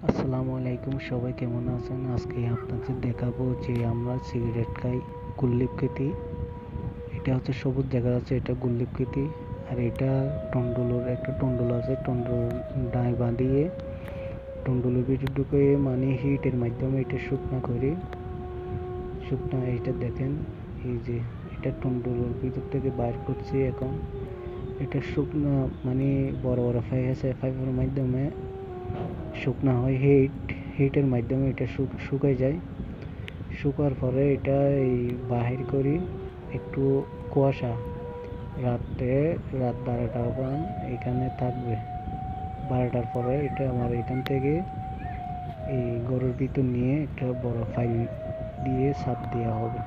আসসালামু আলাইকুম, সবাই কেমন আছেন? আজকে আপনাদের দেখাবো যে আমরা সিগারেট খাই গুল্লিপকেতি। এটা হচ্ছে সবুজ দেখা যাচ্ছে, এটা গুল্লিপকেতি। আর এটা টন্ডুলুর একটা টন্ডুল আছে, টন্ডুল ডায় বাঁধিয়ে টন্ডুলের ভিতর ঢুকে মানে হিটের মাধ্যমে এটা শুকনা করে শুকনা এটা দেখেন, এই যে এটা টন্ডুলের ভিতর থেকে বাইর করছি এখন। এটা শুকনা মানে বড় বড় ফাই আছে, ফাইবের মাধ্যমে শুকনা হয়। হিটের মাধ্যমে এটা শুকায় যায়। শুকার পরে এটা এই বাহির করি একটু কুয়াশা রাত 12টার পর এখানে থাকবে। 12টার পরে এটা আমার এখান থেকে এই গরুর ভিতর নিয়ে একটা বড় ফাইল দিয়ে ছাপ দেওয়া হবে।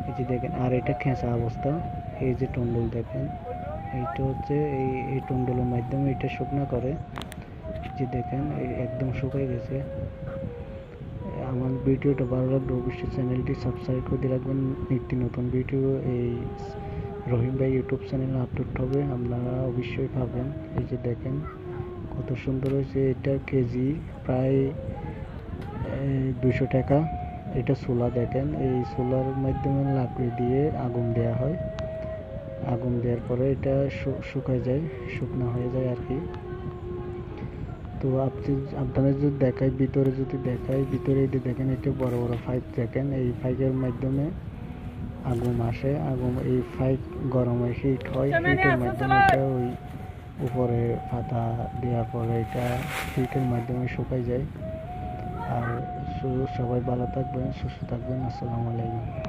এই যে দেখেন, আর এটা খেঁচা অবস্থা। এই যে টন্ডল দেখেন, এইটা হচ্ছে এই টন্ডলের মাধ্যমে এটা শুকনা করে। যে দেখেন একদম শুকিয়ে গেছে। আমার ভিডিওটা ভালো লাগলে অবশ্যই চ্যানেলটি সাবস্ক্রাইব করে দিয়ে রাখবেন। নিত্য নতুন ভিডিও এই রহিম ভাই ইউটিউব চ্যানেলে আপলোড হবে, আপনারা অবশ্যই পাবেন। এই যে দেখেন কত সুন্দর হয়েছে। এটা কেজি প্রায় 200 টাকা। এটা চুলা দেখেন, এই চুলার মাধ্যমে লাকড়ি দিয়ে আগুন দেওয়া হয়। আগুন দেওয়ার পরে এটা শুকায় যায়, শুকনো হয়ে যায় আর কি। তো আপনাদের যদি দেখাই, ভিতরে যদি দেখাই, ভিতরে এটি দেখেন, এটা বড় বড় পাইপ দেখেন। এই পাইপের মাধ্যমে আগুন আসে, আগুন এই পাইপ গরমে হিট হয়, হিটের মাধ্যমে এটা ওই উপরে পাতা দেওয়ার পরে এটা হিটের মাধ্যমে শুকাই যায়। আর সবাই ভালো থাকবেন, সুস্থ থাকবেন। আসসালামু আলাইকুম।